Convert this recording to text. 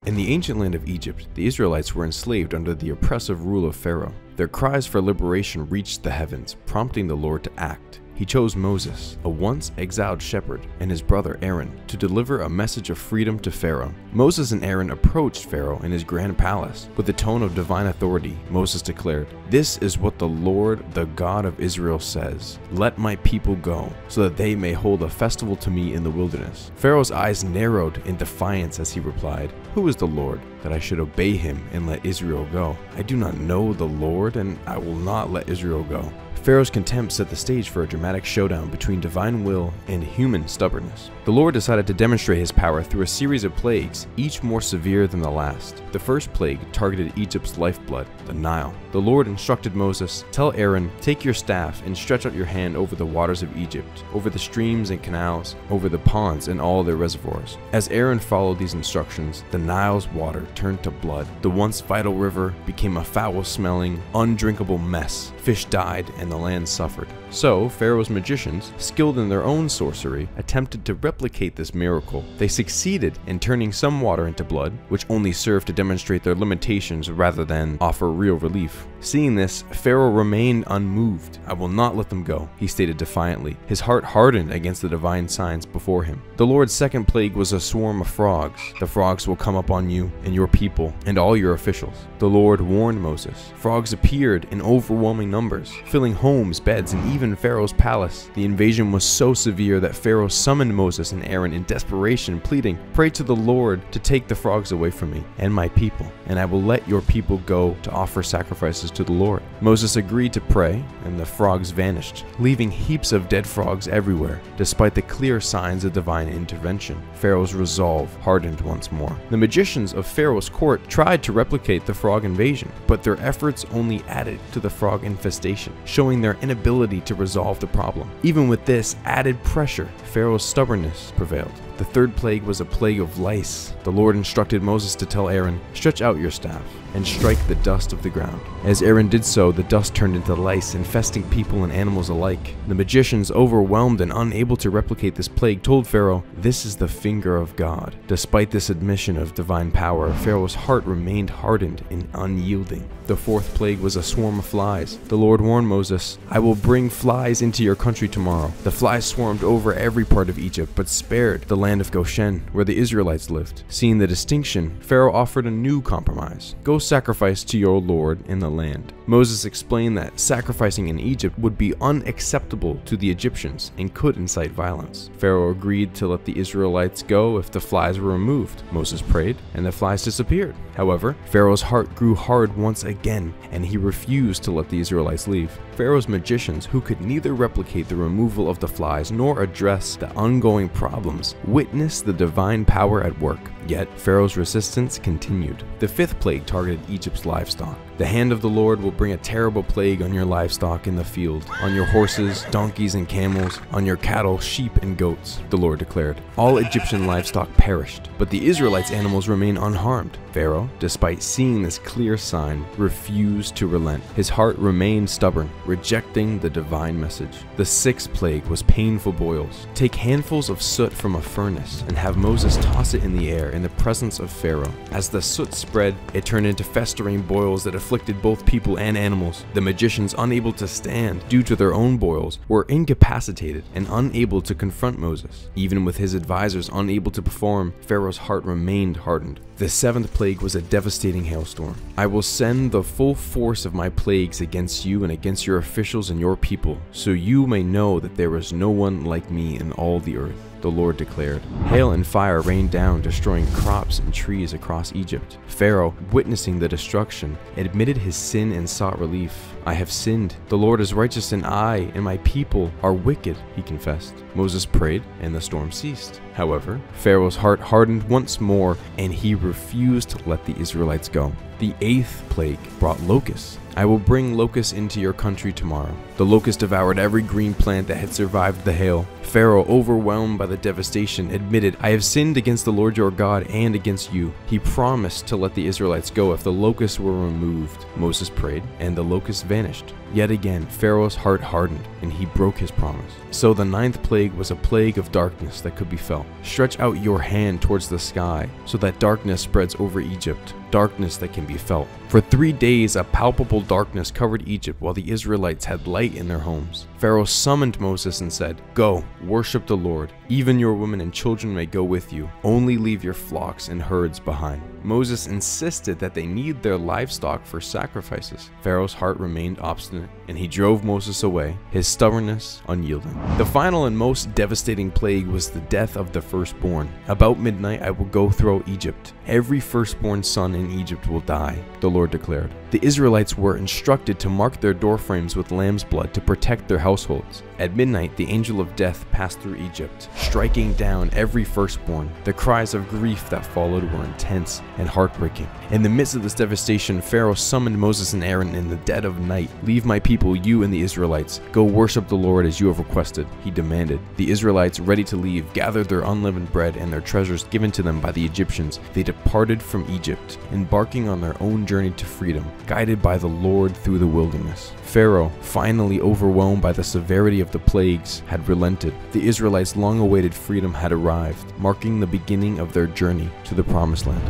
In the ancient land of Egypt, the Israelites were enslaved under the oppressive rule of Pharaoh. Their cries for liberation reached the heavens, prompting the Lord to act. He chose Moses, a once exiled shepherd, and his brother Aaron to deliver a message of freedom to Pharaoh. Moses and Aaron approached Pharaoh in his grand palace. With a tone of divine authority, Moses declared, "This is what the Lord, the God of Israel says. Let my people go, so that they may hold a festival to me in the wilderness." Pharaoh's eyes narrowed in defiance as he replied, "Who is the Lord, that I should obey him and let Israel go? I do not know the Lord, and I will not let Israel go." Pharaoh's contempt set the stage for a dramatic showdown between divine will and human stubbornness. The Lord decided to demonstrate his power through a series of plagues, each more severe than the last. The first plague targeted Egypt's lifeblood, the Nile. The Lord instructed Moses, "Tell Aaron, take your staff and stretch out your hand over the waters of Egypt, over the streams and canals, over the ponds and all their reservoirs." As Aaron followed these instructions, the Nile's water turned to blood. The once vital river became a foul-smelling, undrinkable mess. Fish died and the land suffered. So Pharaoh's magicians, skilled in their own sorcery, attempted to replicate this miracle. They succeeded in turning some water into blood, which only served to demonstrate their limitations rather than offer real relief. Seeing this, Pharaoh remained unmoved. "I will not let them go," he stated defiantly. His heart hardened against the divine signs before him. The Lord's second plague was a swarm of frogs. "The frogs will come upon you and your people and all your officials," the Lord warned Moses. Frogs appeared in overwhelming numbers, filling homes, beds, and even Pharaoh's palace. The invasion was so severe that Pharaoh summoned Moses and Aaron in desperation, pleading, "Pray to the Lord to take the frogs away from me and my people, and I will let your people go to offer sacrifices to the Lord." Moses agreed to pray, and the frogs vanished, leaving heaps of dead frogs everywhere. Despite the clear signs of divine intervention, Pharaoh's resolve hardened once more. The magicians of Pharaoh's court tried to replicate the frog invasion, but their efforts only added to the frog infestation, showing their inability to resolve the problem. Even with this added pressure, Pharaoh's stubbornness prevailed. The third plague was a plague of lice. The Lord instructed Moses to tell Aaron, "Stretch out your staff and strike the dust of the ground." As Aaron did so, the dust turned into lice, infesting people and animals alike. The magicians, overwhelmed and unable to replicate this plague, told Pharaoh, "This is the finger of God." Despite this admission of divine power, Pharaoh's heart remained hardened and unyielding. The fourth plague was a swarm of flies. The Lord warned Moses, "I will bring flies into your country tomorrow." The flies swarmed over every part of Egypt, but spared the land of Goshen, where the Israelites lived. Seeing the distinction, Pharaoh offered a new compromise. "Go sacrifice to your Lord in the land." Moses explained that sacrificing in Egypt would be unacceptable to the Egyptians and could incite violence. Pharaoh agreed to let the Israelites go if the flies were removed. Moses prayed, and the flies disappeared. However, Pharaoh's heart grew hard once again, and he refused to let the Israelites leave. Pharaoh's magicians, who could neither replicate the removal of the flies nor address the ongoing problems, witnessed the divine power at work. Yet Pharaoh's resistance continued. The fifth plague targeted Egypt's livestock. "The hand of the Lord will bring a terrible plague on your livestock in the field, on your horses, donkeys, and camels, on your cattle, sheep, and goats," the Lord declared. All Egyptian livestock perished, but the Israelites' animals remained unharmed. Pharaoh, despite seeing this clear sign, refused to relent. His heart remained stubborn, rejecting the divine message. The sixth plague was painful boils. "Take handfuls of soot from a furnace and have Moses toss it in the air in the presence of Pharaoh. As the soot spread, it turned into festering boils that afflicted both people and animals. The magicians, unable to stand due to their own boils, were incapacitated and unable to confront Moses. Even with his advisors unable to perform, Pharaoh's heart remained hardened. The seventh plague was a devastating hailstorm. "I will send the full force of my plagues against you and against your officials and your people, so you may know that there is no one like me in all the earth," the Lord declared. Hail and fire rained down, destroying crops and trees across Egypt. Pharaoh, witnessing the destruction, admitted his sin and sought relief. "I have sinned. The Lord is righteous, and I and my people are wicked," he confessed. Moses prayed, and the storm ceased. However, Pharaoh's heart hardened once more, and he refused to let the Israelites go. The eighth plague brought locusts. "I will bring locusts into your country tomorrow." The locusts devoured every green plant that had survived the hail. Pharaoh, overwhelmed by the devastation, admitted, "I have sinned against the Lord your God and against you." He promised to let the Israelites go if the locusts were removed. Moses prayed, and the locusts vanished. Yet again, Pharaoh's heart hardened, and he broke his promise. So the ninth plague was a plague of darkness that could be felt. Pharaoh, stretch out your hand towards the sky so that darkness spreads over Egypt, darkness that can be felt. For 3 days, a palpable darkness covered Egypt while the Israelites had light in their homes. Pharaoh summoned Moses and said, "Go, worship the Lord. Even your women and children may go with you. Only leave your flocks and herds behind." Moses insisted that they need their livestock for sacrifices. Pharaoh's heart remained obstinate, and he drove Moses away, his stubbornness unyielding. The final and most devastating plague was the death of the firstborn. "About midnight I will go throughout Egypt. Every firstborn son in Egypt will die," the Lord declared. The Israelites were instructed to mark their doorframes with lamb's blood to protect their households. At midnight, the angel of death passed through Egypt, striking down every firstborn. The cries of grief that followed were intense and heartbreaking. In the midst of this devastation, Pharaoh summoned Moses and Aaron in the dead of night. "Leave my people, you and the Israelites. Go worship the Lord as you have requested," he demanded. The Israelites, ready to leave, gathered their unleavened bread and their treasures given to them by the Egyptians. They departed from Egypt, embarking on their own journey to freedom, guided by the Lord through the wilderness. Pharaoh, finally overwhelmed by the severity of the plagues, had relented. The Israelites' long-awaited freedom had arrived, marking the beginning of their journey to the Promised Land.